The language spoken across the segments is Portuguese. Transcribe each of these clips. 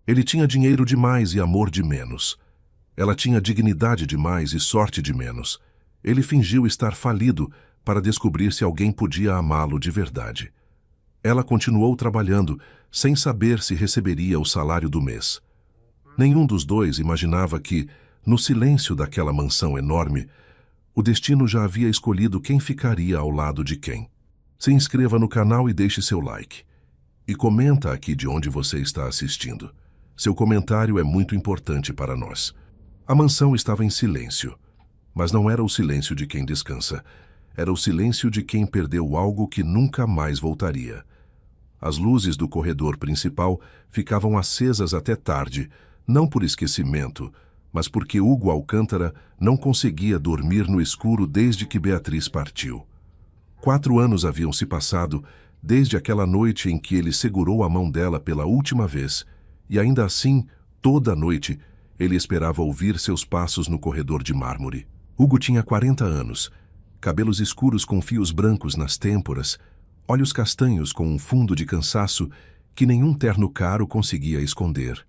Ele tinha dinheiro demais e amor de menos. Ela tinha dignidade demais e sorte de menos. Ele fingiu estar falido para descobrir se alguém podia amá-lo de verdade. Ela continuou trabalhando, sem saber se receberia o salário do mês. Nenhum dos dois imaginava que, no silêncio daquela mansão enorme, o destino já havia escolhido quem ficaria ao lado de quem. Se inscreva no canal e deixe seu like. E comenta aqui de onde você está assistindo. Seu comentário é muito importante para nós. A mansão estava em silêncio, mas não era o silêncio de quem descansa. Era o silêncio de quem perdeu algo que nunca mais voltaria. As luzes do corredor principal ficavam acesas até tarde, não por esquecimento, mas porque Hugo Alcântara não conseguia dormir no escuro desde que Beatriz partiu. 4 anos haviam se passado desde aquela noite em que ele segurou a mão dela pela última vez, e ainda assim, toda a noite, ele esperava ouvir seus passos no corredor de mármore. Hugo tinha 40 anos, cabelos escuros com fios brancos nas têmporas, olhos castanhos com um fundo de cansaço que nenhum terno caro conseguia esconder.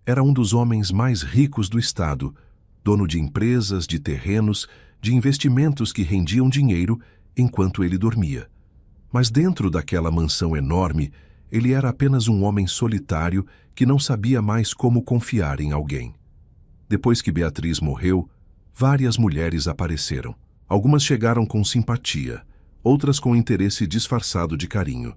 Era um dos homens mais ricos do estado, dono de empresas, de terrenos, de investimentos que rendiam dinheiro enquanto ele dormia. Mas dentro daquela mansão enorme, ele era apenas um homem solitário que não sabia mais como confiar em alguém. Depois que Beatriz morreu, várias mulheres apareceram. Algumas chegaram com simpatia, outras com interesse disfarçado de carinho.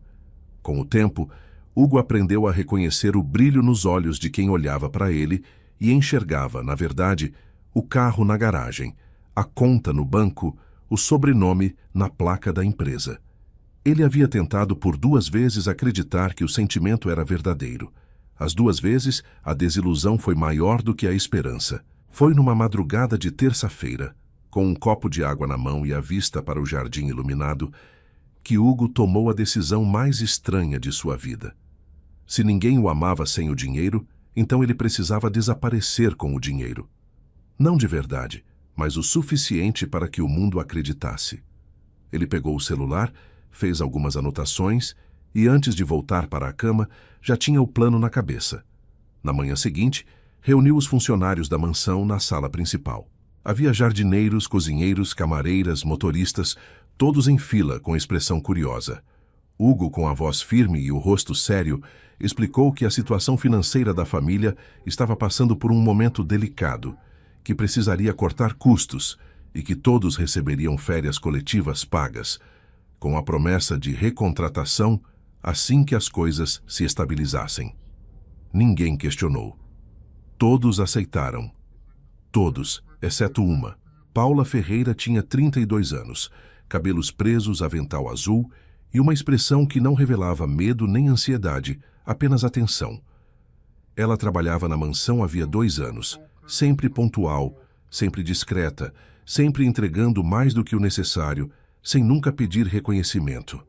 Com o tempo, Hugo aprendeu a reconhecer o brilho nos olhos de quem olhava para ele e enxergava, na verdade, o carro na garagem, a conta no banco, o sobrenome na placa da empresa. Ele havia tentado por 2 vezes acreditar que o sentimento era verdadeiro. As 2 vezes, a desilusão foi maior do que a esperança. Foi numa madrugada de terça-feira, com um copo de água na mão e a vista para o jardim iluminado, que Hugo tomou a decisão mais estranha de sua vida. Se ninguém o amava sem o dinheiro, então ele precisava desaparecer com o dinheiro. Não de verdade, mas o suficiente para que o mundo acreditasse. Ele pegou o celular, fez algumas anotações e, antes de voltar para a cama, já tinha o plano na cabeça. Na manhã seguinte, reuniu os funcionários da mansão na sala principal. Havia jardineiros, cozinheiros, camareiras, motoristas, todos em fila com expressão curiosa. Hugo, com a voz firme e o rosto sério, explicou que a situação financeira da família estava passando por um momento delicado, que precisaria cortar custos e que todos receberiam férias coletivas pagas, com a promessa de recontratação assim que as coisas se estabilizassem. Ninguém questionou. Todos aceitaram. Todos, exceto uma. Paula Ferreira tinha 32 anos, cabelos presos, avental azul e uma expressão que não revelava medo nem ansiedade, apenas atenção. Ela trabalhava na mansão havia 2 anos, sempre pontual, sempre discreta, sempre entregando mais do que o necessário, sem nunca pedir reconhecimento.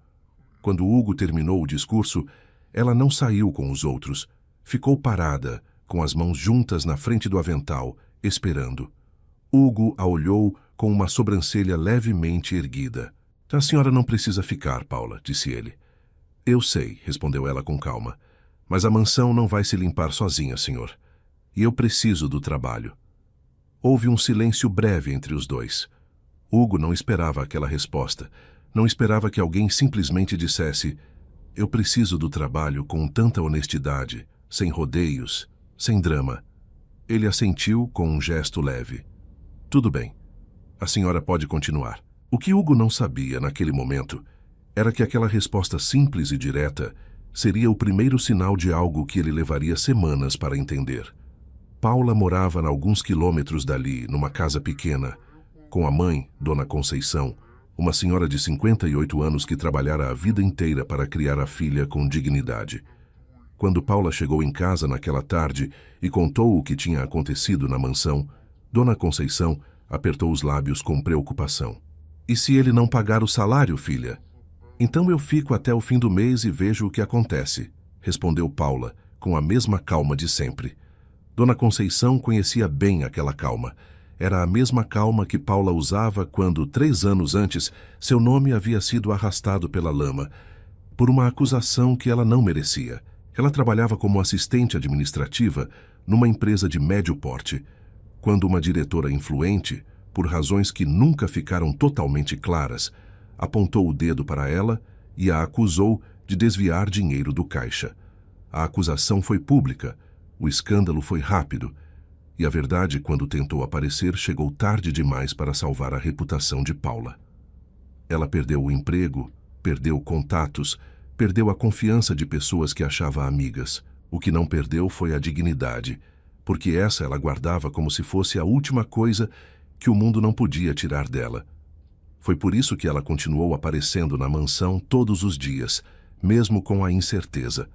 Quando Hugo terminou o discurso, ela não saiu com os outros. Ficou parada, com as mãos juntas na frente do avental, esperando. Hugo a olhou com uma sobrancelha levemente erguida. A senhora não precisa ficar, Paula, disse ele. Eu sei, respondeu ela com calma. Mas a mansão não vai se limpar sozinha, senhor. E eu preciso do trabalho. Houve um silêncio breve entre os dois. Hugo não esperava aquela resposta. Não esperava que alguém simplesmente dissesse: eu preciso do trabalho com tanta honestidade, sem rodeios, sem drama. Ele assentiu com um gesto leve. Tudo bem. A senhora pode continuar. O que Hugo não sabia naquele momento era que aquela resposta simples e direta seria o primeiro sinal de algo que ele levaria semanas para entender. Paula morava a alguns quilômetros dali, numa casa pequena, com a mãe, Dona Conceição, uma senhora de 58 anos que trabalhara a vida inteira para criar a filha com dignidade. Quando Paula chegou em casa naquela tarde e contou o que tinha acontecido na mansão, Dona Conceição apertou os lábios com preocupação. E se ele não pagar o salário, filha? Então eu fico até o fim do mês e vejo o que acontece, respondeu Paula, com a mesma calma de sempre. Dona Conceição conhecia bem aquela calma. Era a mesma calma que Paula usava quando, 3 anos antes, seu nome havia sido arrastado pela lama, por uma acusação que ela não merecia. Ela trabalhava como assistente administrativa numa empresa de médio porte, quando uma diretora influente, por razões que nunca ficaram totalmente claras, apontou o dedo para ela e a acusou de desviar dinheiro do caixa. A acusação foi pública, o escândalo foi rápido, e a verdade, quando tentou aparecer, chegou tarde demais para salvar a reputação de Paula. Ela perdeu o emprego, perdeu contatos, perdeu a confiança de pessoas que achava amigas. O que não perdeu foi a dignidade, porque essa ela guardava como se fosse a última coisa que o mundo não podia tirar dela. Foi por isso que ela continuou aparecendo na mansão todos os dias, mesmo com a incerteza.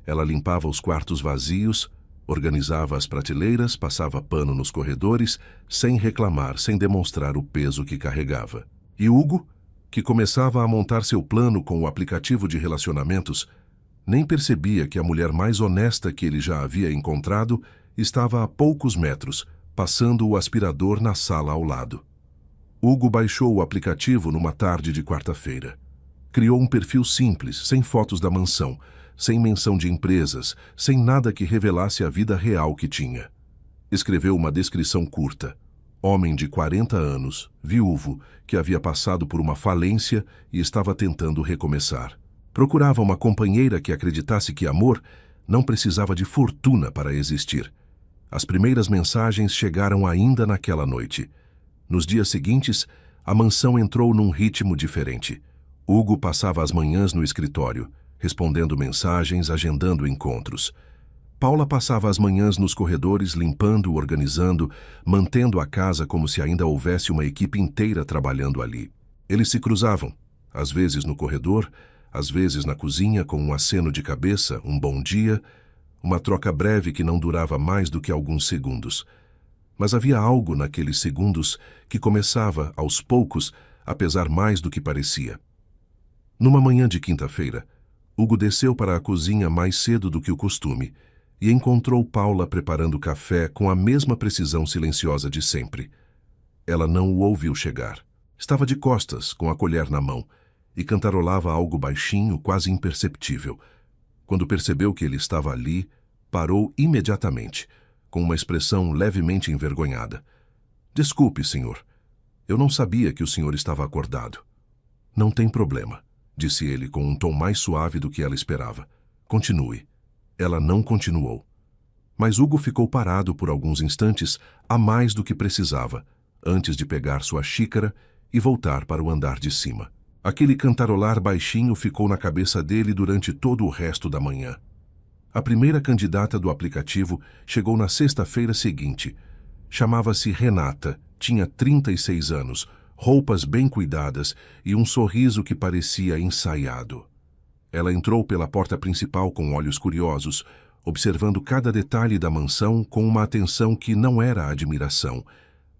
Ela limpava os quartos vazios, organizava as prateleiras, passava pano nos corredores, sem reclamar, sem demonstrar o peso que carregava. E Hugo, que começava a montar seu plano com o aplicativo de relacionamentos, nem percebia que a mulher mais honesta que ele já havia encontrado estava a poucos metros, passando o aspirador na sala ao lado. Hugo baixou o aplicativo numa tarde de quarta-feira. Criou um perfil simples, sem fotos da mansão, sem menção de empresas, sem nada que revelasse a vida real que tinha. Escreveu uma descrição curta. Homem de 40 anos, viúvo, que havia passado por uma falência e estava tentando recomeçar. Procurava uma companheira que acreditasse que amor não precisava de fortuna para existir. As primeiras mensagens chegaram ainda naquela noite. Nos dias seguintes, a mansão entrou num ritmo diferente. Hugo passava as manhãs no escritório, respondendo mensagens, agendando encontros. Paula passava as manhãs nos corredores, limpando, organizando, mantendo a casa como se ainda houvesse uma equipe inteira trabalhando ali. Eles se cruzavam, às vezes no corredor, às vezes na cozinha, com um aceno de cabeça, um bom dia, uma troca breve que não durava mais do que alguns segundos. Mas havia algo naqueles segundos que começava, aos poucos, a pesar mais do que parecia. Numa manhã de quinta-feira, Hugo desceu para a cozinha mais cedo do que o costume e encontrou Paula preparando café com a mesma precisão silenciosa de sempre. Ela não o ouviu chegar. Estava de costas, com a colher na mão, e cantarolava algo baixinho, quase imperceptível. Quando percebeu que ele estava ali, parou imediatamente, com uma expressão levemente envergonhada. "Desculpe, senhor. Eu não sabia que o senhor estava acordado." "Não tem problema", disse ele com um tom mais suave do que ela esperava. "Continue." Ela não continuou. Mas Hugo ficou parado por alguns instantes, a mais do que precisava, antes de pegar sua xícara e voltar para o andar de cima. Aquele cantarolar baixinho ficou na cabeça dele durante todo o resto da manhã. A primeira candidata do aplicativo chegou na sexta-feira seguinte. Chamava-se Renata, tinha 36 anos, roupas bem cuidadas e um sorriso que parecia ensaiado. Ela entrou pela porta principal com olhos curiosos, observando cada detalhe da mansão com uma atenção que não era admiração,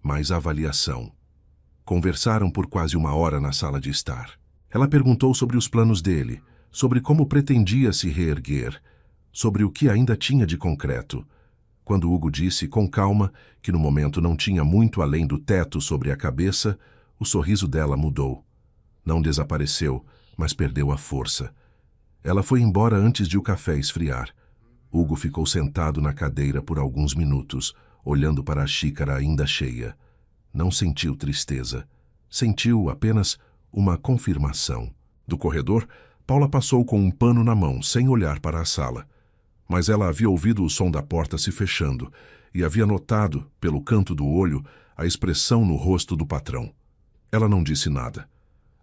mas avaliação. Conversaram por quase uma hora na sala de estar. Ela perguntou sobre os planos dele, sobre como pretendia se reerguer, sobre o que ainda tinha de concreto. Quando Hugo disse, com calma, que no momento não tinha muito além do teto sobre a cabeça, o sorriso dela mudou. Não desapareceu, mas perdeu a força. Ela foi embora antes de o café esfriar. Hugo ficou sentado na cadeira por alguns minutos, olhando para a xícara ainda cheia. Não sentiu tristeza. Sentiu apenas uma confirmação. Do corredor, Paula passou com um pano na mão, sem olhar para a sala. Mas ela havia ouvido o som da porta se fechando e havia notado, pelo canto do olho, a expressão no rosto do patrão. Ela não disse nada.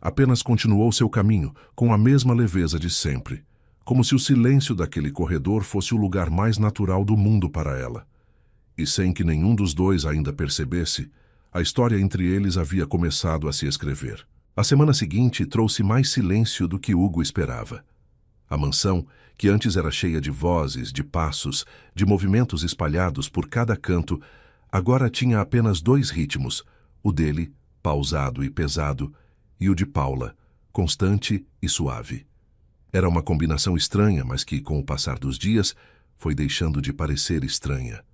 Apenas continuou seu caminho, com a mesma leveza de sempre, como se o silêncio daquele corredor fosse o lugar mais natural do mundo para ela. E sem que nenhum dos dois ainda percebesse, a história entre eles havia começado a se escrever. A semana seguinte trouxe mais silêncio do que Hugo esperava. A mansão, que antes era cheia de vozes, de passos, de movimentos espalhados por cada canto, agora tinha apenas 2 ritmos, o dele, pausado e pesado, e o de Paula, constante e suave. Era uma combinação estranha, mas que, com o passar dos dias, foi deixando de parecer estranha.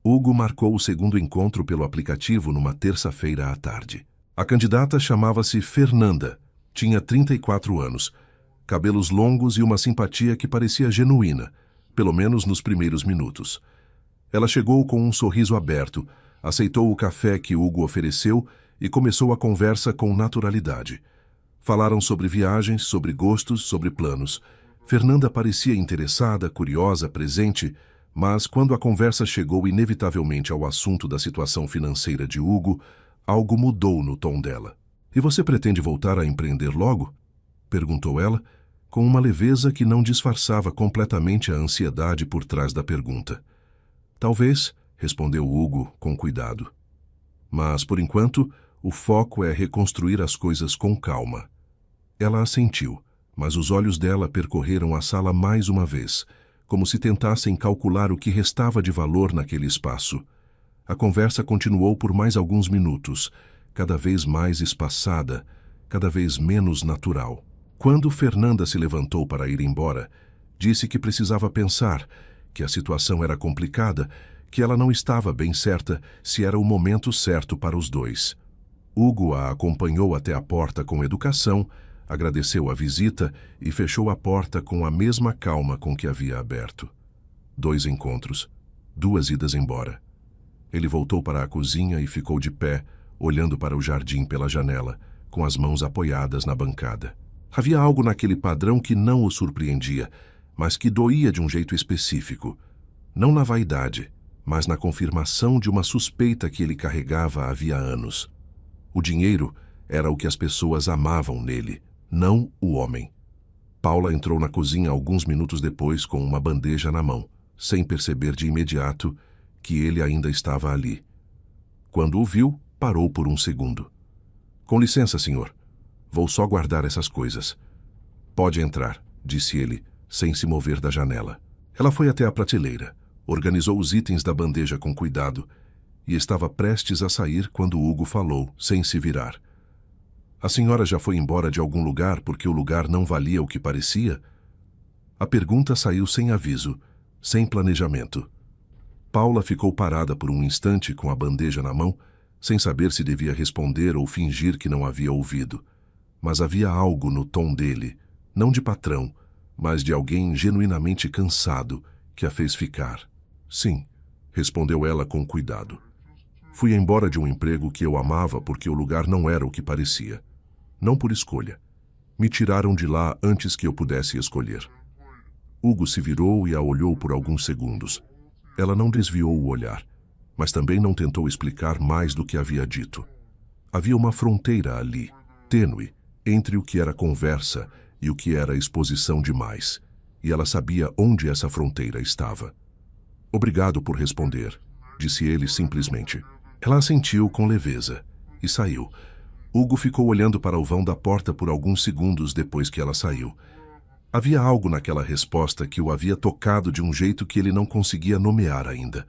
Hugo marcou o segundo encontro pelo aplicativo numa terça-feira à tarde. A candidata chamava-se Fernanda, tinha 34 anos, cabelos longos e uma simpatia que parecia genuína, pelo menos nos primeiros minutos. Ela chegou com um sorriso aberto, aceitou o café que Hugo ofereceu e começou a conversa com naturalidade. Falaram sobre viagens, sobre gostos, sobre planos. Fernanda parecia interessada, curiosa, presente, mas quando a conversa chegou inevitavelmente ao assunto da situação financeira de Hugo, algo mudou no tom dela. "E você pretende voltar a empreender logo?" perguntou ela, com uma leveza que não disfarçava completamente a ansiedade por trás da pergunta. "Talvez", respondeu Hugo com cuidado. "Mas, por enquanto, o foco é reconstruir as coisas com calma." Ela assentiu, mas os olhos dela percorreram a sala mais uma vez, como se tentassem calcular o que restava de valor naquele espaço. A conversa continuou por mais alguns minutos, cada vez mais espaçada, cada vez menos natural. Quando Fernanda se levantou para ir embora, disse que precisava pensar, que a situação era complicada, que ela não estava bem certa se era o momento certo para os dois. Hugo a acompanhou até a porta com educação, agradeceu a visita e fechou a porta com a mesma calma com que havia aberto. 2 encontros, 2 idas embora. Ele voltou para a cozinha e ficou de pé, olhando para o jardim pela janela, com as mãos apoiadas na bancada. Havia algo naquele padrão que não o surpreendia, mas que doía de um jeito específico. Não na vaidade, mas na confirmação de uma suspeita que ele carregava havia anos. O dinheiro era o que as pessoas amavam nele, não o homem. Paula entrou na cozinha alguns minutos depois com uma bandeja na mão, sem perceber de imediato que ele ainda estava ali. Quando o viu, parou por um segundo. "Com licença, senhor. Vou só guardar essas coisas." "Pode entrar", disse ele, sem se mover da janela. Ela foi até a prateleira, organizou os itens da bandeja com cuidado e estava prestes a sair quando Hugo falou, sem se virar. "A senhora já foi embora de algum lugar porque o lugar não valia o que parecia?" A pergunta saiu sem aviso, sem planejamento. Paula ficou parada por um instante com a bandeja na mão, sem saber se devia responder ou fingir que não havia ouvido. Mas havia algo no tom dele, não de patrão, mas de alguém genuinamente cansado, que a fez ficar. "Sim", respondeu ela com cuidado. "Fui embora de um emprego que eu amava porque o lugar não era o que parecia. Não por escolha. Me tiraram de lá antes que eu pudesse escolher." Hugo se virou e a olhou por alguns segundos. Ela não desviou o olhar, mas também não tentou explicar mais do que havia dito. Havia uma fronteira ali, tênue, entre o que era conversa e o que era exposição demais, e ela sabia onde essa fronteira estava. "Obrigado por responder", disse ele simplesmente. Ela assentiu com leveza e saiu. Hugo ficou olhando para o vão da porta por alguns segundos depois que ela saiu. Havia algo naquela resposta que o havia tocado de um jeito que ele não conseguia nomear ainda.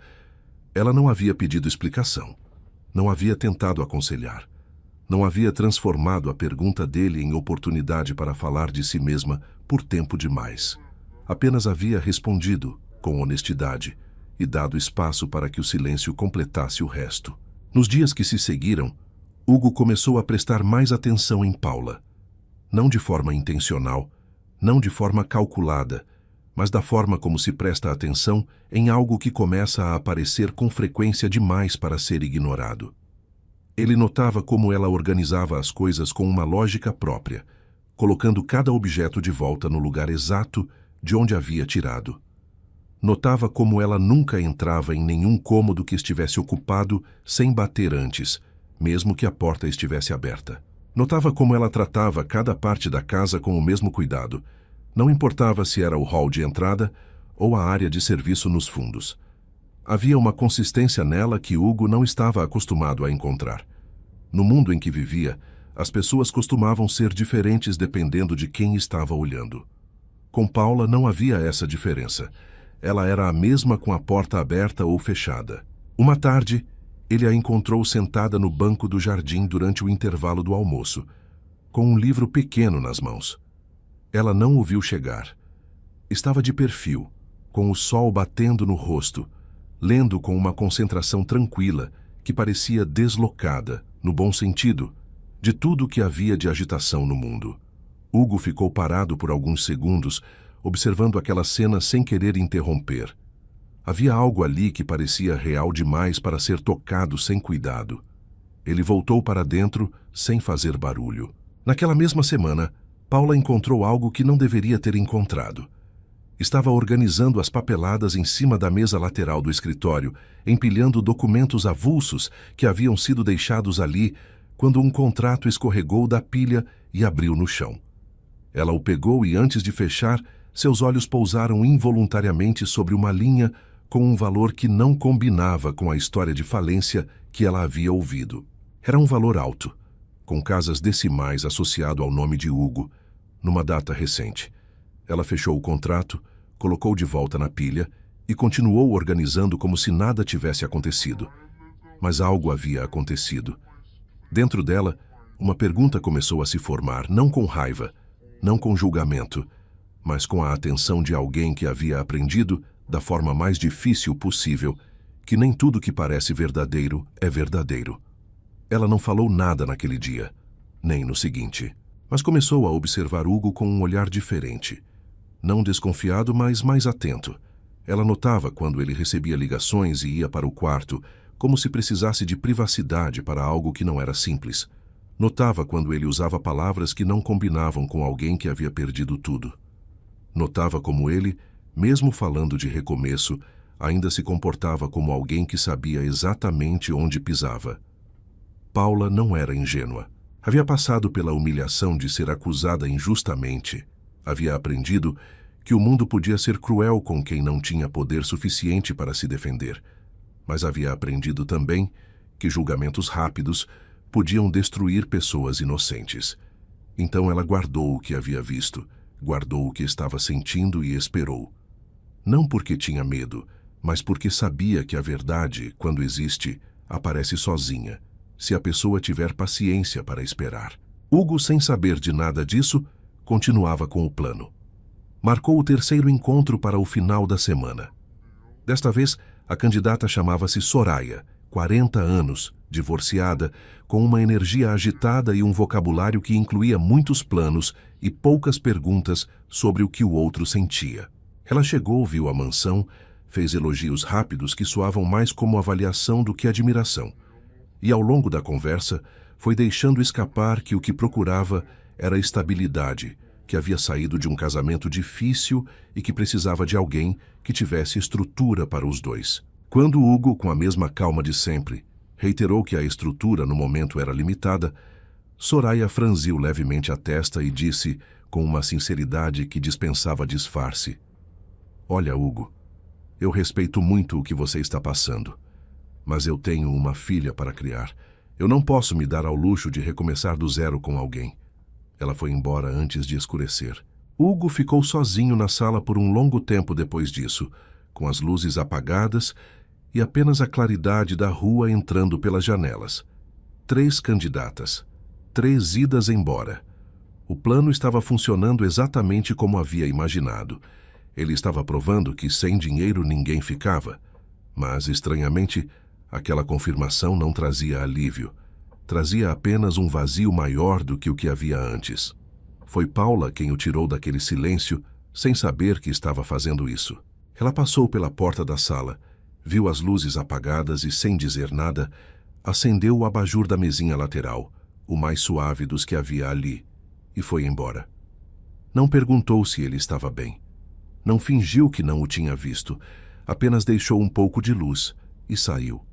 Ela não havia pedido explicação, não havia tentado aconselhar, não havia transformado a pergunta dele em oportunidade para falar de si mesma por tempo demais. Apenas havia respondido, com honestidade, e dado espaço para que o silêncio completasse o resto. Nos dias que se seguiram, Hugo começou a prestar mais atenção em Paula. Não de forma intencional, não de forma calculada, mas da forma como se presta atenção em algo que começa a aparecer com frequência demais para ser ignorado. Ele notava como ela organizava as coisas com uma lógica própria, colocando cada objeto de volta no lugar exato de onde havia tirado. Notava como ela nunca entrava em nenhum cômodo que estivesse ocupado sem bater antes, mesmo que a porta estivesse aberta. Notava como ela tratava cada parte da casa com o mesmo cuidado. Não importava se era o hall de entrada ou a área de serviço nos fundos. Havia uma consistência nela que Hugo não estava acostumado a encontrar. No mundo em que vivia, as pessoas costumavam ser diferentes dependendo de quem estava olhando. Com Paula não havia essa diferença. Ela era a mesma com a porta aberta ou fechada. Uma tarde, ele a encontrou sentada no banco do jardim durante o intervalo do almoço, com um livro pequeno nas mãos. Ela não o viu chegar. Estava de perfil, com o sol batendo no rosto, lendo com uma concentração tranquila que parecia deslocada, no bom sentido, de tudo o que havia de agitação no mundo. Hugo ficou parado por alguns segundos, observando aquela cena sem querer interromper. Havia algo ali que parecia real demais para ser tocado sem cuidado. Ele voltou para dentro sem fazer barulho. Naquela mesma semana, Paula encontrou algo que não deveria ter encontrado. Estava organizando as papeladas em cima da mesa lateral do escritório, empilhando documentos avulsos que haviam sido deixados ali quando um contrato escorregou da pilha e abriu no chão. Ela o pegou e, antes de fechar, seus olhos pousaram involuntariamente sobre uma linha com um valor que não combinava com a história de falência que ela havia ouvido. Era um valor alto, com casas decimais associado ao nome de Hugo, numa data recente. Ela fechou o contrato, colocou de volta na pilha e continuou organizando como se nada tivesse acontecido. Mas algo havia acontecido. Dentro dela, uma pergunta começou a se formar, não com raiva, não com julgamento, mas com a atenção de alguém que havia aprendido, da forma mais difícil possível, que nem tudo que parece verdadeiro é verdadeiro. Ela não falou nada naquele dia, nem no seguinte, mas começou a observar Hugo com um olhar diferente. Não desconfiado, mas mais atento. Ela notava quando ele recebia ligações e ia para o quarto, como se precisasse de privacidade para algo que não era simples. Notava quando ele usava palavras que não combinavam com alguém que havia perdido tudo. Notava como ele, mesmo falando de recomeço, ainda se comportava como alguém que sabia exatamente onde pisava. Paula não era ingênua. Havia passado pela humilhação de ser acusada injustamente. Havia aprendido que o mundo podia ser cruel com quem não tinha poder suficiente para se defender. Mas havia aprendido também que julgamentos rápidos podiam destruir pessoas inocentes. Então ela guardou o que havia visto, guardou o que estava sentindo e esperou. Não porque tinha medo, mas porque sabia que a verdade, quando existe, aparece sozinha, se a pessoa tiver paciência para esperar. Hugo, sem saber de nada disso, continuava com o plano. Marcou o terceiro encontro para o final da semana. Desta vez, a candidata chamava-se Soraya, 40 anos, divorciada, com uma energia agitada e um vocabulário que incluía muitos planos e poucas perguntas sobre o que o outro sentia. Ela chegou, viu a mansão, fez elogios rápidos que soavam mais como avaliação do que admiração. E ao longo da conversa, foi deixando escapar que o que procurava era estabilidade, que havia saído de um casamento difícil e que precisava de alguém que tivesse estrutura para os dois. Quando Hugo, com a mesma calma de sempre, reiterou que a estrutura no momento era limitada, Soraya franziu levemente a testa e disse, com uma sinceridade que dispensava disfarce: "Olha, Hugo, eu respeito muito o que você está passando, mas eu tenho uma filha para criar. Eu não posso me dar ao luxo de recomeçar do zero com alguém." Ela foi embora antes de escurecer. Hugo ficou sozinho na sala por um longo tempo depois disso, com as luzes apagadas e apenas a claridade da rua entrando pelas janelas. 3 candidatas, 3 idas embora. O plano estava funcionando exatamente como havia imaginado. Ele estava provando que sem dinheiro ninguém ficava. Mas, estranhamente, aquela confirmação não trazia alívio. Trazia apenas um vazio maior do que o que havia antes. Foi Paula quem o tirou daquele silêncio, sem saber que estava fazendo isso. Ela passou pela porta da sala, viu as luzes apagadas e, sem dizer nada, acendeu o abajur da mesinha lateral, o mais suave dos que havia ali, e foi embora. Não perguntou se ele estava bem. Não fingiu que não o tinha visto, apenas deixou um pouco de luz e saiu.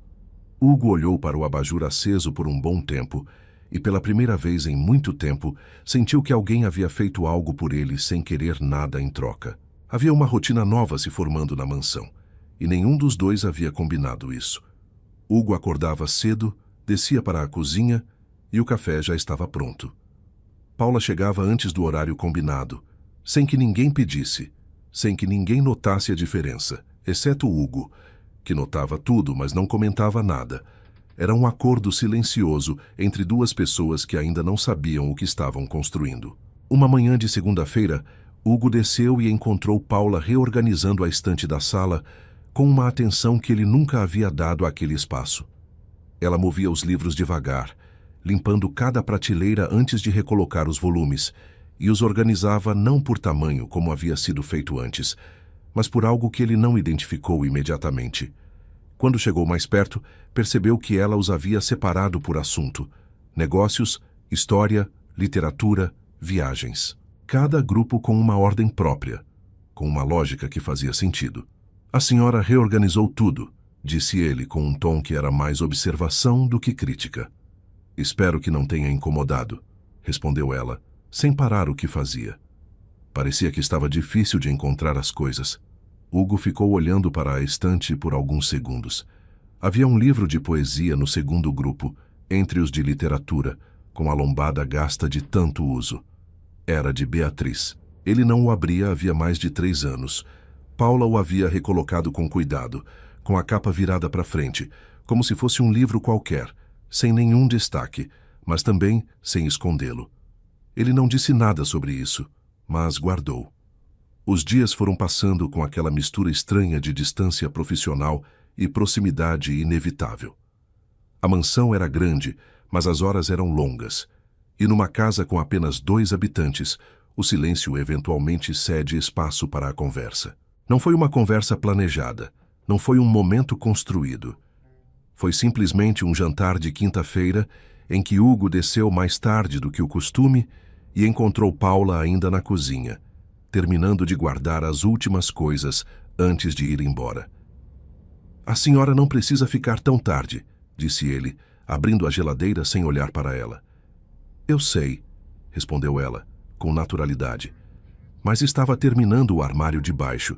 Hugo olhou para o abajur aceso por um bom tempo e, pela primeira vez em muito tempo, sentiu que alguém havia feito algo por ele sem querer nada em troca. Havia uma rotina nova se formando na mansão, e nenhum dos dois havia combinado isso. Hugo acordava cedo, descia para a cozinha e o café já estava pronto. Paula chegava antes do horário combinado, sem que ninguém pedisse, sem que ninguém notasse a diferença, exceto Hugo, que notava tudo, mas não comentava nada. Era um acordo silencioso entre duas pessoas que ainda não sabiam o que estavam construindo. Uma manhã de segunda-feira, Hugo desceu e encontrou Paula reorganizando a estante da sala com uma atenção que ele nunca havia dado àquele espaço. Ela movia os livros devagar, limpando cada prateleira antes de recolocar os volumes, e os organizava não por tamanho como havia sido feito antes, mas por algo que ele não identificou imediatamente. Quando chegou mais perto, percebeu que ela os havia separado por assunto: negócios, história, literatura, viagens. Cada grupo com uma ordem própria, com uma lógica que fazia sentido. A senhora reorganizou tudo, disse ele com um tom que era mais observação do que crítica. Espero que não tenha incomodado, respondeu ela, sem parar o que fazia. Parecia que estava difícil de encontrar as coisas. Hugo ficou olhando para a estante por alguns segundos. Havia um livro de poesia no segundo grupo, entre os de literatura, com a lombada gasta de tanto uso. Era de Beatriz. Ele não o abria havia mais de 3 anos. Paula o havia recolocado com cuidado, com a capa virada para frente, como se fosse um livro qualquer, sem nenhum destaque, mas também sem escondê-lo. Ele não disse nada sobre isso, mas guardou. Os dias foram passando com aquela mistura estranha de distância profissional e proximidade inevitável. A mansão era grande, mas as horas eram longas. E numa casa com apenas 2 habitantes, o silêncio eventualmente cede espaço para a conversa. Não foi uma conversa planejada, não foi um momento construído. Foi simplesmente um jantar de quinta-feira em que Hugo desceu mais tarde do que o costume e encontrou Paula ainda na cozinha, terminando de guardar as últimas coisas antes de ir embora. A senhora não precisa ficar tão tarde, disse ele, abrindo a geladeira sem olhar para ela. Eu sei, respondeu ela, com naturalidade. Mas estava terminando o armário de baixo.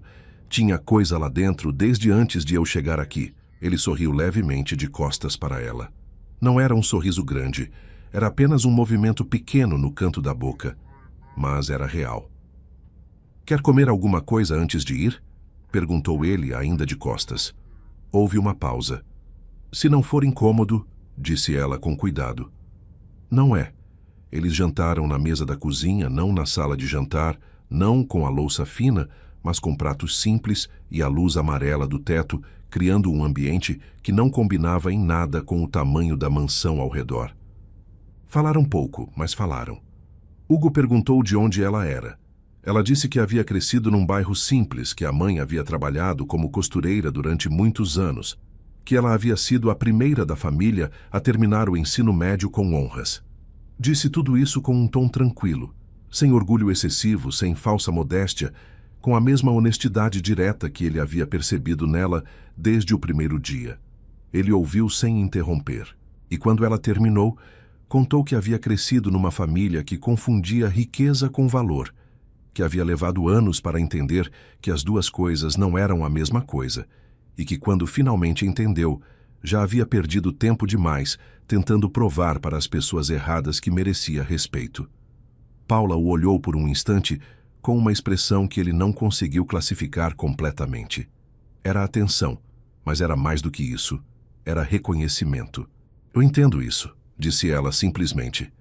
Tinha coisa lá dentro desde antes de eu chegar aqui. Ele sorriu levemente de costas para ela. Não era um sorriso grande, era apenas um movimento pequeno no canto da boca, mas era real. Quer comer alguma coisa antes de ir? Perguntou ele, ainda de costas. Houve uma pausa. Se não for incômodo, disse ela com cuidado. Não é. Eles jantaram na mesa da cozinha, não na sala de jantar, não com a louça fina, mas com pratos simples e a luz amarela do teto, criando um ambiente que não combinava em nada com o tamanho da mansão ao redor. Falaram pouco, mas falaram. Hugo perguntou de onde ela era. Ela disse que havia crescido num bairro simples, que a mãe havia trabalhado como costureira durante muitos anos, que ela havia sido a primeira da família a terminar o ensino médio com honras. Disse tudo isso com um tom tranquilo, sem orgulho excessivo, sem falsa modéstia, com a mesma honestidade direta que ele havia percebido nela desde o primeiro dia. Ele ouviu sem interromper, e quando ela terminou, contou que havia crescido numa família que confundia riqueza com valor, que havia levado anos para entender que as duas coisas não eram a mesma coisa, e que quando finalmente entendeu, já havia perdido tempo demais tentando provar para as pessoas erradas que merecia respeito. Paula o olhou por um instante com uma expressão que ele não conseguiu classificar completamente. Era atenção, mas era mais do que isso. Era reconhecimento. Eu entendo isso, disse ela simplesmente.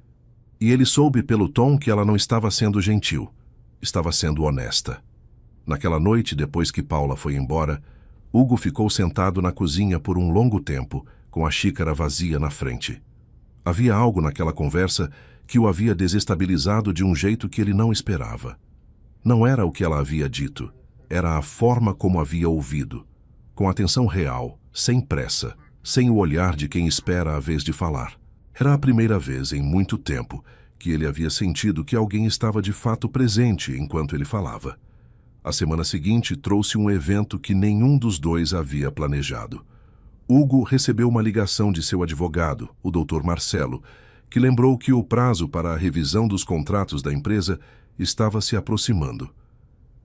E ele soube pelo tom que ela não estava sendo gentil. Estava sendo honesta. Naquela noite, depois que Paula foi embora, Hugo ficou sentado na cozinha por um longo tempo, com a xícara vazia na frente. Havia algo naquela conversa que o havia desestabilizado de um jeito que ele não esperava. Não era o que ela havia dito, era a forma como havia ouvido, com atenção real, sem pressa, sem o olhar de quem espera a vez de falar. Era a primeira vez em muito tempo que ele havia sentido que alguém estava de fato presente enquanto ele falava. A semana seguinte trouxe um evento que nenhum dos dois havia planejado. Hugo recebeu uma ligação de seu advogado, o Dr. Marcelo, que lembrou que o prazo para a revisão dos contratos da empresa estava se aproximando.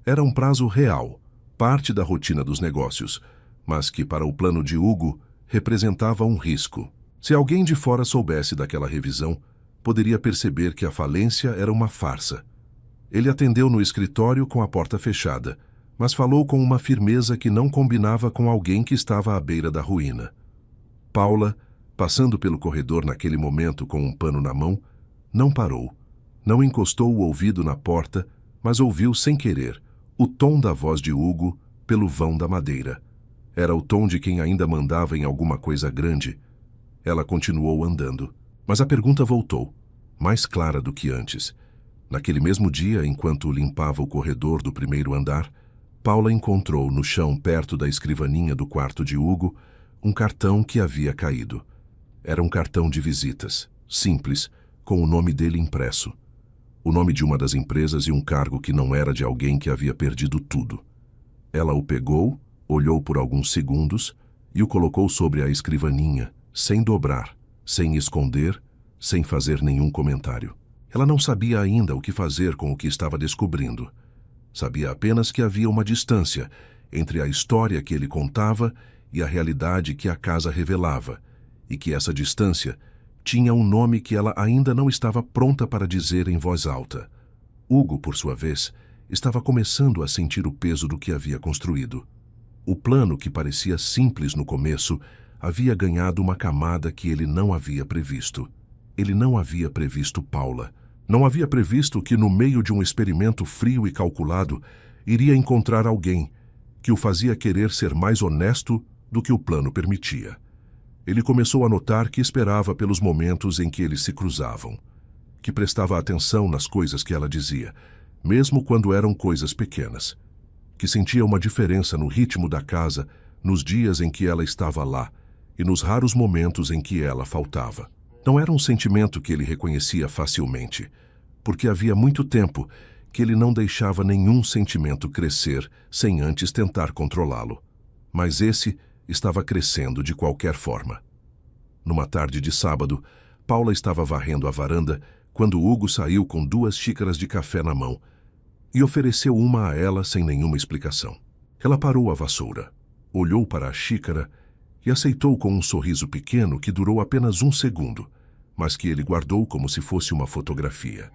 Era um prazo real, parte da rotina dos negócios, mas que para o plano de Hugo representava um risco. Se alguém de fora soubesse daquela revisão, poderia perceber que a falência era uma farsa. Ele atendeu no escritório com a porta fechada, mas falou com uma firmeza que não combinava com alguém que estava à beira da ruína. Paula, passando pelo corredor naquele momento com um pano na mão, não parou, não encostou o ouvido na porta, mas ouviu sem querer o tom da voz de Hugo pelo vão da madeira. Era o tom de quem ainda mandava em alguma coisa grande. Ela continuou andando, mas a pergunta voltou, mais clara do que antes. Naquele mesmo dia, enquanto limpava o corredor do primeiro andar, Paula encontrou no chão, perto da escrivaninha do quarto de Hugo, um cartão que havia caído. Era um cartão de visitas, simples, com o nome dele impresso. O nome de uma das empresas e um cargo que não era de alguém que havia perdido tudo. Ela o pegou, olhou por alguns segundos e o colocou sobre a escrivaninha, sem dobrar, sem esconder, sem fazer nenhum comentário. Ela não sabia ainda o que fazer com o que estava descobrindo. Sabia apenas que havia uma distância entre a história que ele contava e a realidade que a casa revelava, e que essa distância tinha um nome que ela ainda não estava pronta para dizer em voz alta. Hugo, por sua vez, estava começando a sentir o peso do que havia construído. O plano, que parecia simples no começo, havia ganhado uma camada que ele não havia previsto. Ele não havia previsto Paula. Não havia previsto que, no meio de um experimento frio e calculado, iria encontrar alguém que o fazia querer ser mais honesto do que o plano permitia. Ele começou a notar que esperava pelos momentos em que eles se cruzavam, que prestava atenção nas coisas que ela dizia, mesmo quando eram coisas pequenas, que sentia uma diferença no ritmo da casa nos dias em que ela estava lá e nos raros momentos em que ela faltava. Não era um sentimento que ele reconhecia facilmente, porque havia muito tempo que ele não deixava nenhum sentimento crescer sem antes tentar controlá-lo. Mas esse estava crescendo de qualquer forma. Numa tarde de sábado, Paula estava varrendo a varanda quando Hugo saiu com 2 xícaras de café na mão e ofereceu uma a ela sem nenhuma explicação. Ela parou a vassoura, olhou para a xícara e aceitou com um sorriso pequeno que durou apenas 1 segundo, mas que ele guardou como se fosse uma fotografia.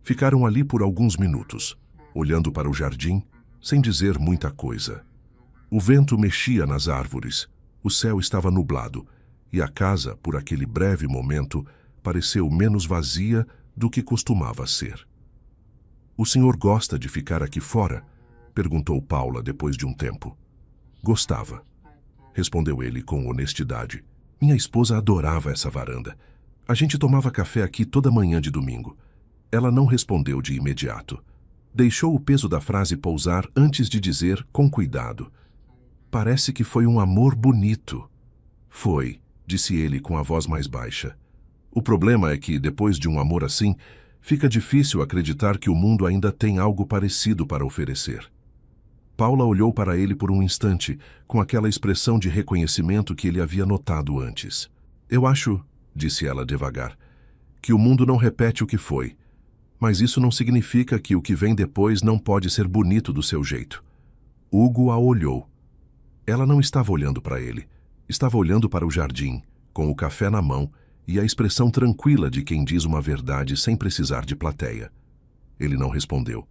Ficaram ali por alguns minutos, olhando para o jardim, sem dizer muita coisa. O vento mexia nas árvores, o céu estava nublado, e a casa, por aquele breve momento, pareceu menos vazia do que costumava ser. "O senhor gosta de ficar aqui fora?" perguntou Paula depois de um tempo. "Gostava", respondeu ele com honestidade. "Minha esposa adorava essa varanda. A gente tomava café aqui toda manhã de domingo." Ela não respondeu de imediato. Deixou o peso da frase pousar antes de dizer, com cuidado: "Parece que foi um amor bonito." "Foi", disse ele com a voz mais baixa. "O problema é que, depois de um amor assim, fica difícil acreditar que o mundo ainda tem algo parecido para oferecer." Paula olhou para ele por um instante, com aquela expressão de reconhecimento que ele havia notado antes. "Eu acho", disse ela devagar, "que o mundo não repete o que foi. Mas isso não significa que o que vem depois não pode ser bonito do seu jeito." Hugo a olhou. Ela não estava olhando para ele. Estava olhando para o jardim, com o café na mão e a expressão tranquila de quem diz uma verdade sem precisar de plateia. Ele não respondeu.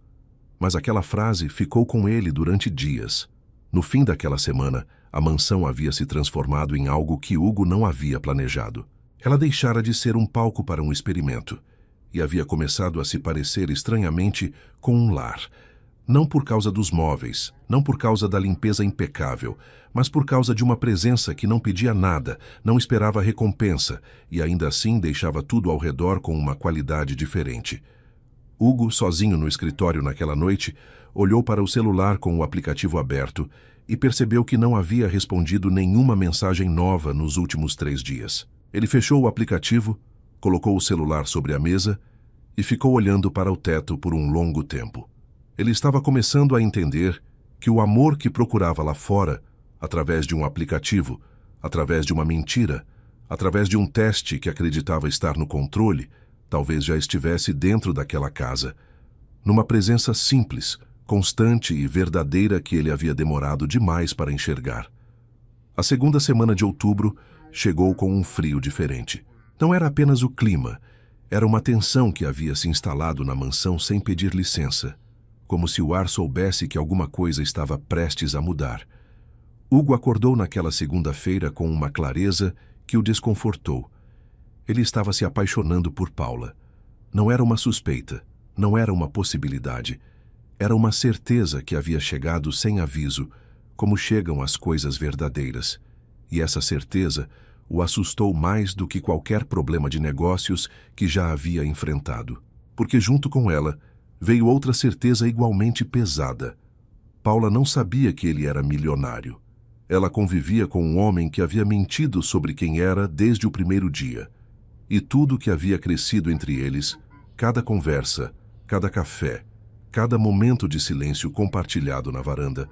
Mas aquela frase ficou com ele durante dias. No fim daquela semana, a mansão havia se transformado em algo que Hugo não havia planejado. Ela deixara de ser um palco para um experimento e havia começado a se parecer estranhamente com um lar. Não por causa dos móveis, não por causa da limpeza impecável, mas por causa de uma presença que não pedia nada, não esperava recompensa e ainda assim deixava tudo ao redor com uma qualidade diferente. Hugo, sozinho no escritório naquela noite, olhou para o celular com o aplicativo aberto e percebeu que não havia respondido nenhuma mensagem nova nos últimos 3 dias. Ele fechou o aplicativo, colocou o celular sobre a mesa e ficou olhando para o teto por um longo tempo. Ele estava começando a entender que o amor que procurava lá fora, através de um aplicativo, através de uma mentira, através de um teste que acreditava estar no controle, talvez já estivesse dentro daquela casa, numa presença simples, constante e verdadeira que ele havia demorado demais para enxergar. A segunda semana de outubro chegou com um frio diferente. Não era apenas o clima, era uma tensão que havia se instalado na mansão sem pedir licença, como se o ar soubesse que alguma coisa estava prestes a mudar. Hugo acordou naquela segunda-feira com uma clareza que o desconfortou. Ele estava se apaixonando por Paula. Não era uma suspeita, não era uma possibilidade. Era uma certeza que havia chegado sem aviso, como chegam as coisas verdadeiras. E essa certeza o assustou mais do que qualquer problema de negócios que já havia enfrentado. porque junto com ela veio outra certeza igualmente pesada. Paula não sabia que ele era milionário. Ela convivia com um homem que havia mentido sobre quem era desde o primeiro dia. E tudo que havia crescido entre eles, cada conversa, cada café, cada momento de silêncio compartilhado na varanda,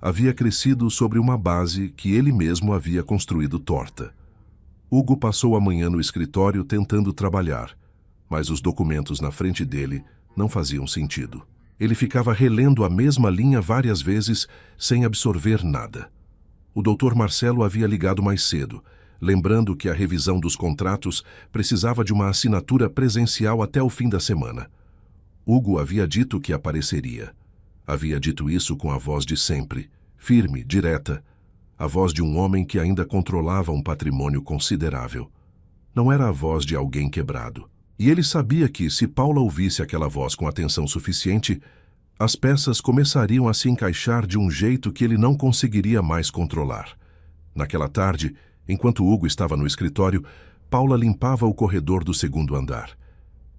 havia crescido sobre uma base que ele mesmo havia construído torta. Hugo passou a manhã no escritório tentando trabalhar, mas os documentos na frente dele não faziam sentido. Ele ficava relendo a mesma linha várias vezes sem absorver nada. O Dr. Marcelo havia ligado mais cedo, lembrando que a revisão dos contratos precisava de uma assinatura presencial até o fim da semana. Hugo havia dito que apareceria. Havia dito isso com a voz de sempre, firme, direta, a voz de um homem que ainda controlava um patrimônio considerável. Não era a voz de alguém quebrado. E ele sabia que, se Paula ouvisse aquela voz com atenção suficiente, as peças começariam a se encaixar de um jeito que ele não conseguiria mais controlar. Naquela tarde, enquanto Hugo estava no escritório, Paula limpava o corredor do segundo andar.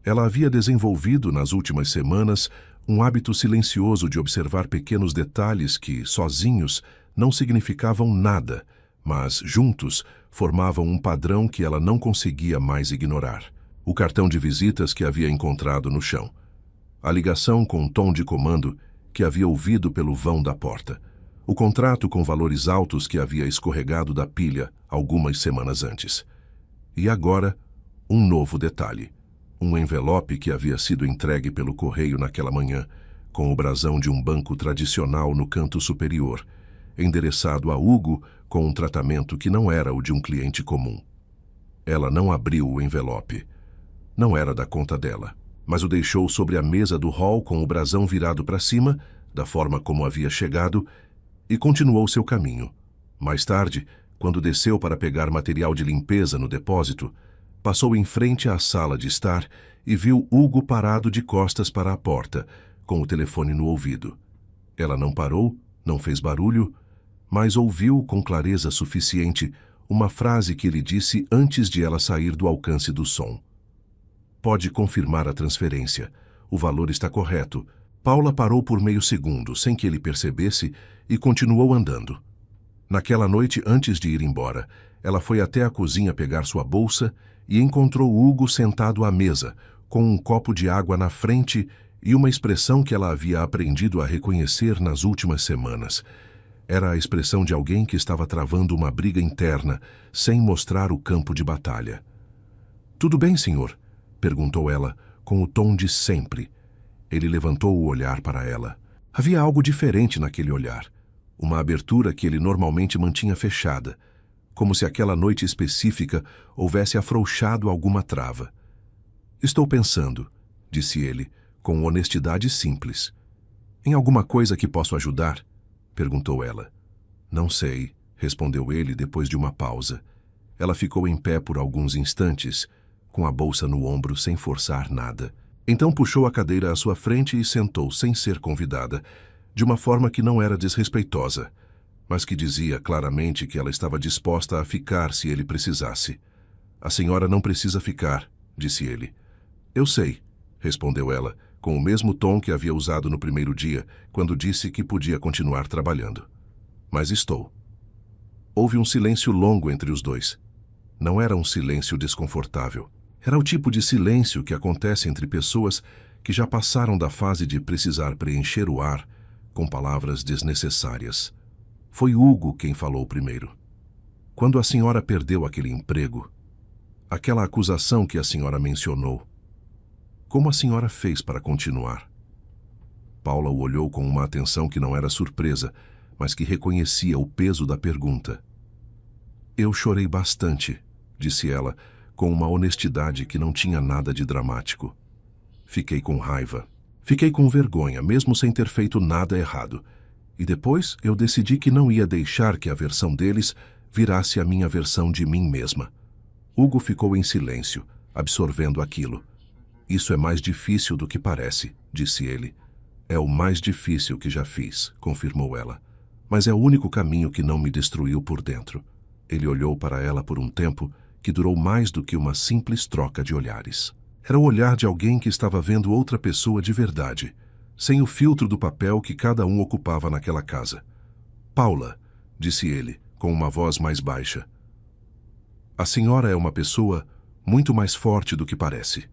Ela havia desenvolvido, nas últimas semanas, um hábito silencioso de observar pequenos detalhes que, sozinhos, não significavam nada, mas, juntos, formavam um padrão que ela não conseguia mais ignorar. O cartão de visitas que havia encontrado no chão. A ligação com o tom de comando que havia ouvido pelo vão da porta. O contrato com valores altos que havia escorregado da pilha algumas semanas antes. E agora, um novo detalhe. Um envelope que havia sido entregue pelo correio naquela manhã, com o brasão de um banco tradicional no canto superior, endereçado a Hugo com um tratamento que não era o de um cliente comum. Ela não abriu o envelope. Não era da conta dela, mas o deixou sobre a mesa do hall com o brasão virado para cima, da forma como havia chegado, e continuou seu caminho. Mais tarde, quando desceu para pegar material de limpeza no depósito, passou em frente à sala de estar e viu Hugo parado de costas para a porta, com o telefone no ouvido. Ela não parou, não fez barulho, mas ouviu com clareza suficiente uma frase que ele disse antes de ela sair do alcance do som. Pode confirmar a transferência. O valor está correto. Paula parou por meio segundo, sem que ele percebesse, e continuou andando. Naquela noite, antes de ir embora, ela foi até a cozinha pegar sua bolsa e encontrou Hugo sentado à mesa, com um copo de água na frente e uma expressão que ela havia aprendido a reconhecer nas últimas semanas. Era a expressão de alguém que estava travando uma briga interna, sem mostrar o campo de batalha. "Tudo bem, senhor?" perguntou ela, com o tom de sempre. Ele levantou o olhar para ela. Havia algo diferente naquele olhar. Uma abertura que ele normalmente mantinha fechada, como se aquela noite específica houvesse afrouxado alguma trava. "Estou pensando", disse ele, com honestidade simples. "Em alguma coisa que posso ajudar?" perguntou ela. "Não sei", respondeu ele depois de uma pausa. Ela ficou em pé por alguns instantes, com a bolsa no ombro sem forçar nada. Então puxou a cadeira à sua frente e sentou sem ser convidada, de uma forma que não era desrespeitosa, mas que dizia claramente que ela estava disposta a ficar se ele precisasse. "A senhora não precisa ficar", disse ele. "Eu sei", respondeu ela, com o mesmo tom que havia usado no primeiro dia, quando disse que podia continuar trabalhando. "Mas estou." Houve um silêncio longo entre os dois. Não era um silêncio desconfortável. Era o tipo de silêncio que acontece entre pessoas que já passaram da fase de precisar preencher o ar com palavras desnecessárias. Foi Hugo quem falou primeiro. "Quando a senhora perdeu aquele emprego, aquela acusação que a senhora mencionou, como a senhora fez para continuar?" Paula o olhou com uma atenção que não era surpresa, mas que reconhecia o peso da pergunta. "Eu chorei bastante", disse ela, com uma honestidade que não tinha nada de dramático. "Fiquei com raiva. Fiquei com vergonha, mesmo sem ter feito nada errado. E depois eu decidi que não ia deixar que a versão deles virasse a minha versão de mim mesma." Hugo ficou em silêncio, absorvendo aquilo. "Isso é mais difícil do que parece", disse ele. "É o mais difícil que já fiz", confirmou ela. "Mas é o único caminho que não me destruiu por dentro." Ele olhou para ela por um tempo que durou mais do que uma simples troca de olhares. Era o olhar de alguém que estava vendo outra pessoa de verdade, sem o filtro do papel que cada um ocupava naquela casa. Paula, disse ele, com uma voz mais baixa. A senhora é uma pessoa muito mais forte do que parece.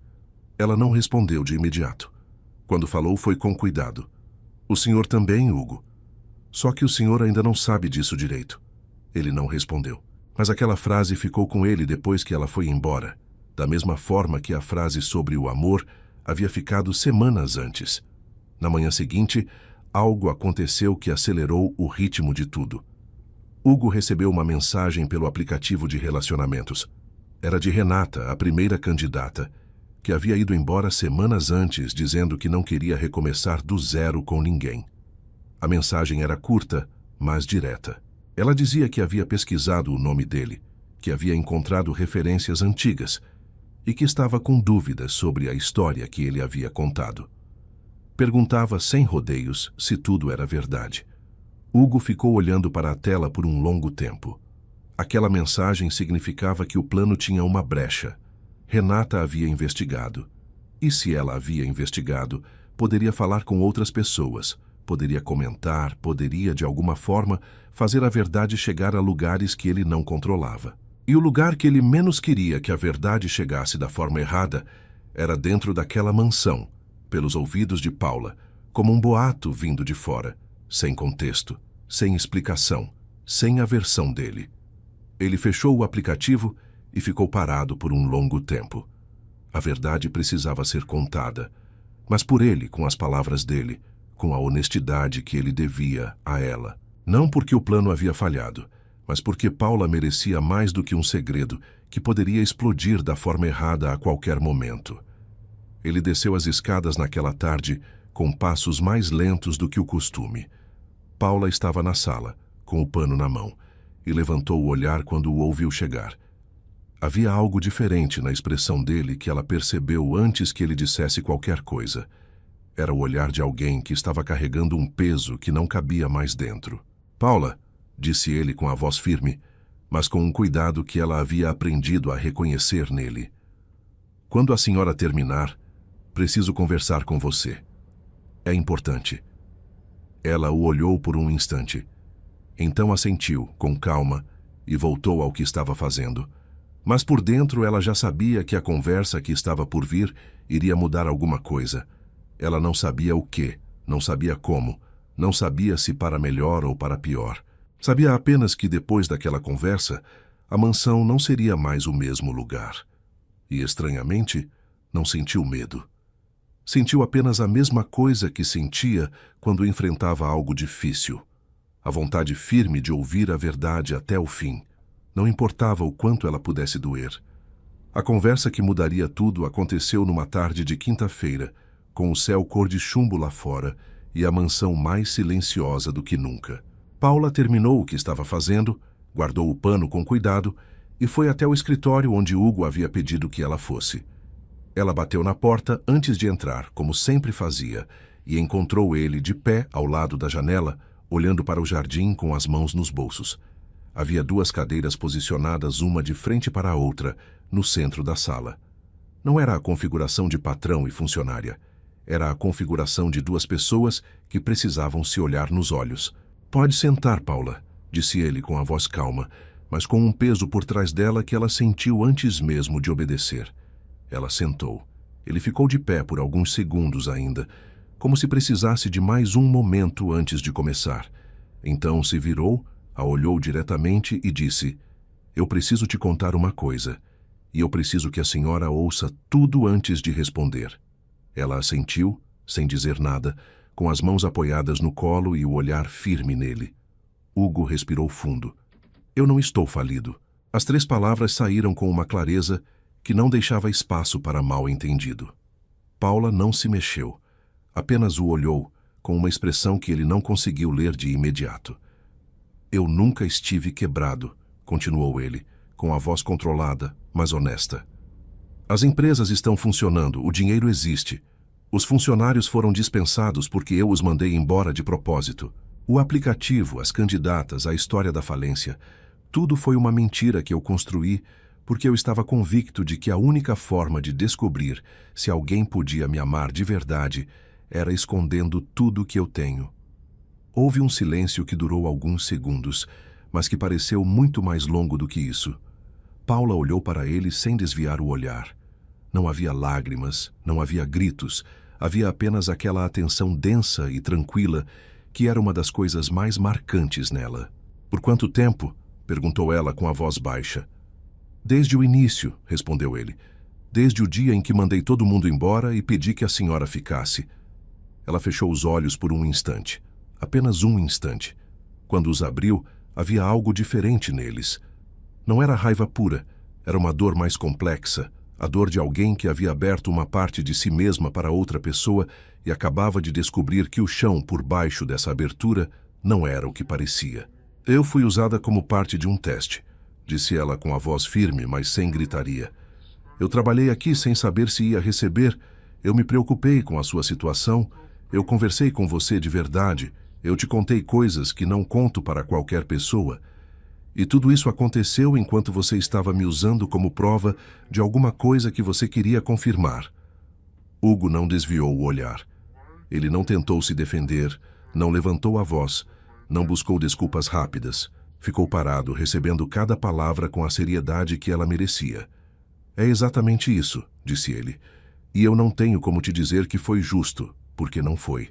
Ela não respondeu de imediato. Quando falou, foi com cuidado. O senhor também, Hugo. Só que o senhor ainda não sabe disso direito. Ele não respondeu. Mas aquela frase ficou com ele depois que ela foi embora, da mesma forma que a frase sobre o amor havia ficado semanas antes. Na manhã seguinte, algo aconteceu que acelerou o ritmo de tudo. Hugo recebeu uma mensagem pelo aplicativo de relacionamentos. Era de Renata, a primeira candidata, que havia ido embora semanas antes, dizendo que não queria recomeçar do zero com ninguém. A mensagem era curta, mas direta. Ela dizia que havia pesquisado o nome dele, que havia encontrado referências antigas e que estava com dúvidas sobre a história que ele havia contado. Perguntava sem rodeios se tudo era verdade. Hugo ficou olhando para a tela por um longo tempo. Aquela mensagem significava que o plano tinha uma brecha. Renata havia investigado. E se ela havia investigado, poderia falar com outras pessoas, poderia comentar, poderia, de alguma forma, fazer a verdade chegar a lugares que ele não controlava. E o lugar que ele menos queria que a verdade chegasse da forma errada era dentro daquela mansão, pelos ouvidos de Paula, como um boato vindo de fora, sem contexto, sem explicação, sem a versão dele. Ele fechou o aplicativo e ficou parado por um longo tempo. A verdade precisava ser contada, mas por ele, com as palavras dele, com a honestidade que ele devia a ela. Não porque o plano havia falhado, mas porque Paula merecia mais do que um segredo que poderia explodir da forma errada a qualquer momento. Ele desceu as escadas naquela tarde com passos mais lentos do que o costume. Paula estava na sala, com o pano na mão, e levantou o olhar quando o ouviu chegar. Havia algo diferente na expressão dele que ela percebeu antes que ele dissesse qualquer coisa. Era o olhar de alguém que estava carregando um peso que não cabia mais dentro. Paula, disse ele com a voz firme, mas com um cuidado que ela havia aprendido a reconhecer nele. Quando a senhora terminar, preciso conversar com você. É importante. Ela o olhou por um instante. Então assentiu, com calma, e voltou ao que estava fazendo. Mas por dentro ela já sabia que a conversa que estava por vir iria mudar alguma coisa. Ela não sabia o quê, não sabia como, não sabia se para melhor ou para pior. Sabia apenas que depois daquela conversa, a mansão não seria mais o mesmo lugar. E, estranhamente, não sentiu medo. Sentiu apenas a mesma coisa que sentia quando enfrentava algo difícil. A vontade firme de ouvir a verdade até o fim. Não importava o quanto ela pudesse doer. A conversa que mudaria tudo aconteceu numa tarde de quinta-feira, com o céu cor de chumbo lá fora e a mansão mais silenciosa do que nunca. Paula terminou o que estava fazendo, guardou o pano com cuidado e foi até o escritório onde Hugo havia pedido que ela fosse. Ela bateu na porta antes de entrar, como sempre fazia, e encontrou ele de pé ao lado da janela, olhando para o jardim com as mãos nos bolsos. Havia duas cadeiras posicionadas uma de frente para a outra, no centro da sala. Não era a configuração de patrão e funcionária. Era a configuração de duas pessoas que precisavam se olhar nos olhos. Pode sentar, Paula, disse ele com a voz calma, mas com um peso por trás dela que ela sentiu antes mesmo de obedecer. Ela sentou. Ele ficou de pé por alguns segundos ainda, como se precisasse de mais um momento antes de começar. Então se virou, a olhou diretamente e disse: "Eu preciso te contar uma coisa, e eu preciso que a senhora ouça tudo antes de responder." Ela assentiu, sem dizer nada, com as mãos apoiadas no colo e o olhar firme nele. Hugo respirou fundo. "Eu não estou falido." As 3 palavras saíram com uma clareza que não deixava espaço para mal-entendido. Paula não se mexeu, apenas o olhou, com uma expressão que ele não conseguiu ler de imediato. "Eu nunca estive quebrado", continuou ele, com a voz controlada, mas honesta. "As empresas estão funcionando, o dinheiro existe. Os funcionários foram dispensados porque eu os mandei embora de propósito. O aplicativo, as candidatas, a história da falência, tudo foi uma mentira que eu construí porque eu estava convicto de que a única forma de descobrir se alguém podia me amar de verdade era escondendo tudo o que eu tenho. Houve um silêncio que durou alguns segundos, mas que pareceu muito mais longo do que isso. Paula olhou para ele sem desviar o olhar. Não havia lágrimas, não havia gritos, havia apenas aquela atenção densa e tranquila que era uma das coisas mais marcantes nela. "Por quanto tempo?" perguntou ela com a voz baixa. "Desde o início", respondeu ele. "Desde o dia em que mandei todo mundo embora e pedi que a senhora ficasse." Ela fechou os olhos por um instante. Apenas um instante. Quando os abriu, havia algo diferente neles. Não era raiva pura, era uma dor mais complexa, a dor de alguém que havia aberto uma parte de si mesma para outra pessoa e acabava de descobrir que o chão por baixo dessa abertura não era o que parecia. "Eu fui usada como parte de um teste", disse ela com a voz firme, mas sem gritaria. "Eu trabalhei aqui sem saber se ia receber, eu me preocupei com a sua situação, eu conversei com você de verdade, eu te contei coisas que não conto para qualquer pessoa. E tudo isso aconteceu enquanto você estava me usando como prova de alguma coisa que você queria confirmar." Hugo não desviou o olhar. Ele não tentou se defender, não levantou a voz, não buscou desculpas rápidas. Ficou parado, recebendo cada palavra com a seriedade que ela merecia. "É exatamente isso", disse ele. "E eu não tenho como te dizer que foi justo, porque não foi.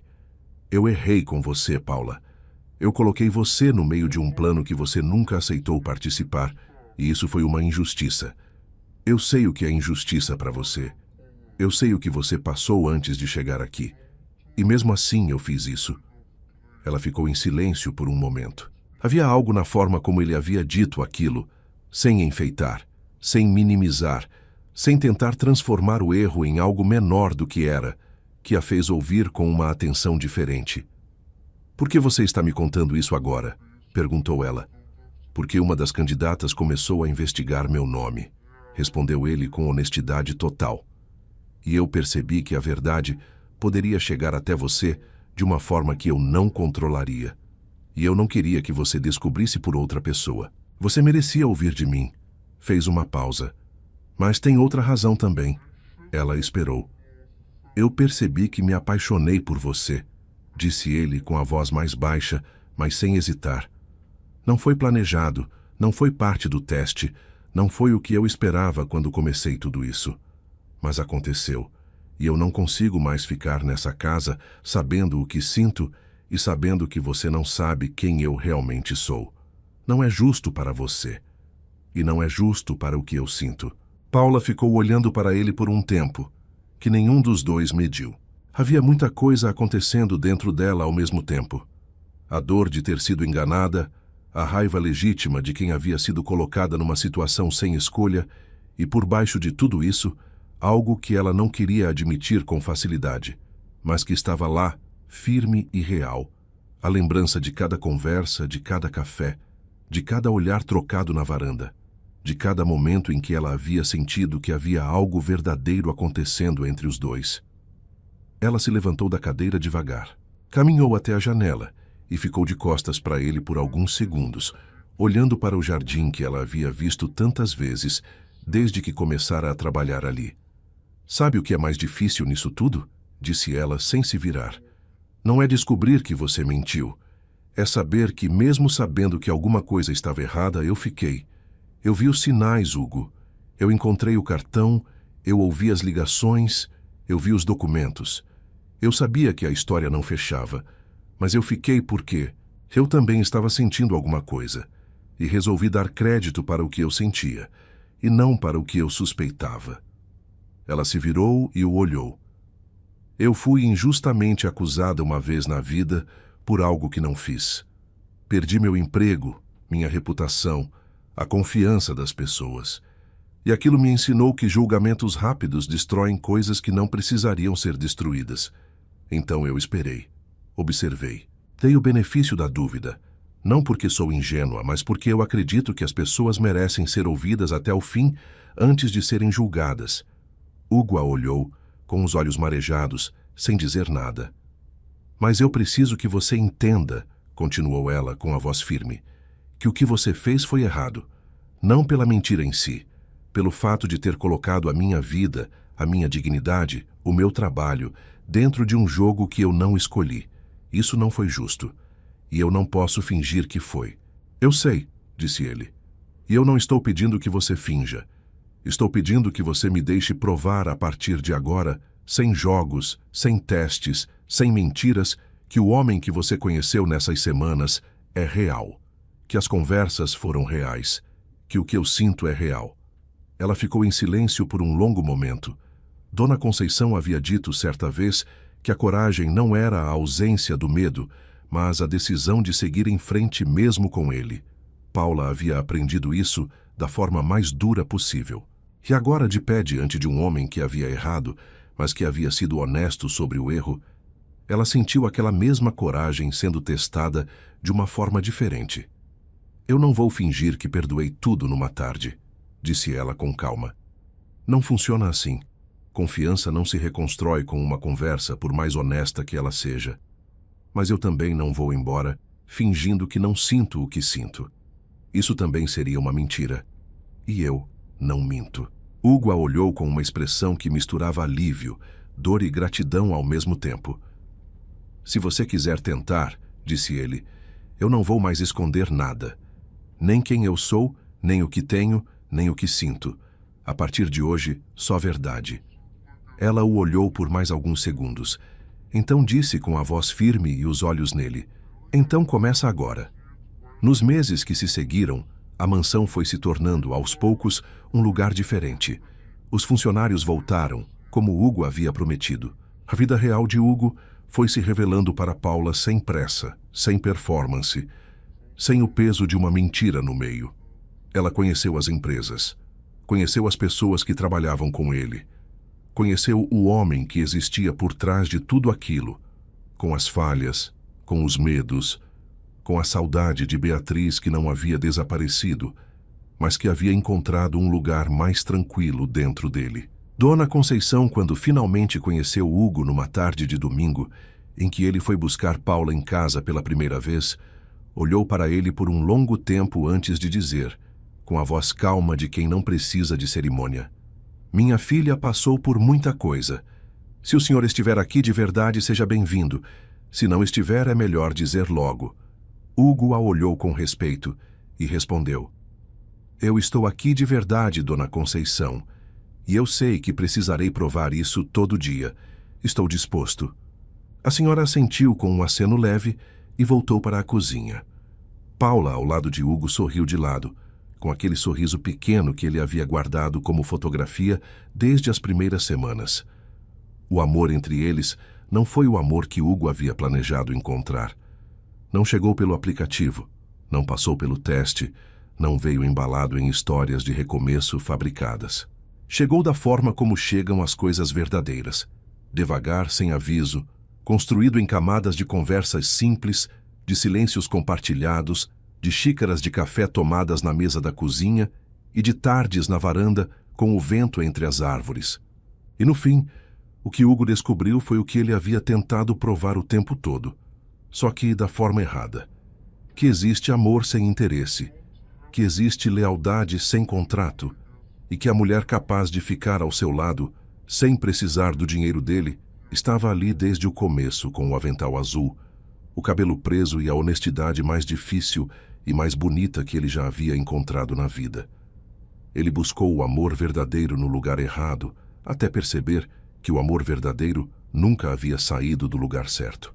Eu errei com você, Paula. Eu coloquei você no meio de um plano que você nunca aceitou participar, e isso foi uma injustiça. Eu sei o que é injustiça para você. Eu sei o que você passou antes de chegar aqui. E mesmo assim eu fiz isso." Ela ficou em silêncio por um momento. Havia algo na forma como ele havia dito aquilo, sem enfeitar, sem minimizar, sem tentar transformar o erro em algo menor do que era, que a fez ouvir com uma atenção diferente. "Por que você está me contando isso agora?" perguntou ela. "Porque uma das candidatas começou a investigar meu nome", respondeu ele com honestidade total. "E eu percebi que a verdade poderia chegar até você de uma forma que eu não controlaria. E eu não queria que você descobrisse por outra pessoa. Você merecia ouvir de mim." Fez uma pausa. "Mas tem outra razão também." Ela esperou. "Eu percebi que me apaixonei por você", disse ele com a voz mais baixa, mas sem hesitar. "Não foi planejado, não foi parte do teste, não foi o que eu esperava quando comecei tudo isso. Mas aconteceu, e eu não consigo mais ficar nessa casa sabendo o que sinto e sabendo que você não sabe quem eu realmente sou. Não é justo para você. E não é justo para o que eu sinto." Paula ficou olhando para ele por um tempo, que nenhum dos dois mediu. Havia muita coisa acontecendo dentro dela ao mesmo tempo. A dor de ter sido enganada, a raiva legítima de quem havia sido colocada numa situação sem escolha e, por baixo de tudo isso, algo que ela não queria admitir com facilidade, mas que estava lá, firme e real. A lembrança de cada conversa, de cada café, de cada olhar trocado na varanda, de cada momento em que ela havia sentido que havia algo verdadeiro acontecendo entre os dois. Ela se levantou da cadeira devagar, caminhou até a janela e ficou de costas para ele por alguns segundos, olhando para o jardim que ela havia visto tantas vezes desde que começara a trabalhar ali. "Sabe o que é mais difícil nisso tudo?" disse ela sem se virar. "Não é descobrir que você mentiu. É saber que, mesmo sabendo que alguma coisa estava errada, eu fiquei. Eu vi os sinais, Hugo. Eu encontrei o cartão, eu ouvi as ligações, eu vi os documentos. Eu sabia que a história não fechava, mas eu fiquei porque eu também estava sentindo alguma coisa, e resolvi dar crédito para o que eu sentia, e não para o que eu suspeitava." Ela se virou e o olhou. "Eu fui injustamente acusada uma vez na vida por algo que não fiz. Perdi meu emprego, minha reputação, a confiança das pessoas. E aquilo me ensinou que julgamentos rápidos destroem coisas que não precisariam ser destruídas. Então eu esperei, observei, dei o benefício da dúvida, não porque sou ingênua, mas porque eu acredito que as pessoas merecem ser ouvidas até o fim antes de serem julgadas." Hugo a olhou, com os olhos marejados, sem dizer nada. "Mas eu preciso que você entenda", continuou ela com a voz firme, "que o que você fez foi errado, não pela mentira em si, pelo fato de ter colocado a minha vida, a minha dignidade, o meu trabalho, dentro de um jogo que eu não escolhi. Isso não foi justo. E eu não posso fingir que foi. Eu sei, disse ele. E eu não estou pedindo que você finja. Estou pedindo que você me deixe provar a partir de agora, sem jogos, sem testes, sem mentiras, que o homem que você conheceu nessas semanas é real. Que as conversas foram reais. Que o que eu sinto é real. Ela ficou em silêncio por um longo momento. Dona Conceição havia dito certa vez que a coragem não era a ausência do medo, mas a decisão de seguir em frente mesmo com ele. Paula havia aprendido isso da forma mais dura possível. E agora, de pé diante de um homem que havia errado, mas que havia sido honesto sobre o erro, ela sentiu aquela mesma coragem sendo testada de uma forma diferente. Eu não vou fingir que perdoei tudo numa tarde, disse ela com calma. Não funciona assim. Confiança não se reconstrói com uma conversa, por mais honesta que ela seja. Mas eu também não vou embora fingindo que não sinto o que sinto. Isso também seria uma mentira. E eu não minto. Hugo a olhou com uma expressão que misturava alívio, dor e gratidão ao mesmo tempo. Se você quiser tentar, disse ele, eu não vou mais esconder nada. Nem quem eu sou, nem o que tenho, nem o que sinto. A partir de hoje, só verdade. Ela o olhou por mais alguns segundos. Então disse com a voz firme e os olhos nele, então começa agora. Nos meses que se seguiram, a mansão foi se tornando, aos poucos, um lugar diferente. Os funcionários voltaram, como Hugo havia prometido. A vida real de Hugo foi se revelando para Paula sem pressa, sem performance, sem o peso de uma mentira no meio. Ela conheceu as empresas, conheceu as pessoas que trabalhavam com ele, conheceu o homem que existia por trás de tudo aquilo, com as falhas, com os medos, com a saudade de Beatriz que não havia desaparecido, mas que havia encontrado um lugar mais tranquilo dentro dele. Dona Conceição, quando finalmente conheceu Hugo numa tarde de domingo, em que ele foi buscar Paula em casa pela primeira vez, olhou para ele por um longo tempo antes de dizer, com a voz calma de quem não precisa de cerimônia, minha filha passou por muita coisa. Se o senhor estiver aqui de verdade, seja bem-vindo. Se não estiver, é melhor dizer logo. Hugo a olhou com respeito e respondeu, eu estou aqui de verdade, Dona Conceição, e eu sei que precisarei provar isso todo dia. Estou disposto. A senhora assentiu com um aceno leve e voltou para a cozinha. Paula, ao lado de Hugo, sorriu de lado, com aquele sorriso pequeno que ele havia guardado como fotografia desde as primeiras semanas. O amor entre eles não foi o amor que Hugo havia planejado encontrar. Não chegou pelo aplicativo, não passou pelo teste, não veio embalado em histórias de recomeço fabricadas. Chegou da forma como chegam as coisas verdadeiras, devagar, sem aviso, construído em camadas de conversas simples, de silêncios compartilhados, de xícaras de café tomadas na mesa da cozinha e de tardes na varanda com o vento entre as árvores. E no fim, o que Hugo descobriu foi o que ele havia tentado provar o tempo todo, só que da forma errada. Que existe amor sem interesse, que existe lealdade sem contrato e que a mulher capaz de ficar ao seu lado, sem precisar do dinheiro dele, estava ali desde o começo com o avental azul, o cabelo preso e a honestidade mais difícil e mais bonita que ele já havia encontrado na vida. Ele buscou o amor verdadeiro no lugar errado, até perceber que o amor verdadeiro nunca havia saído do lugar certo.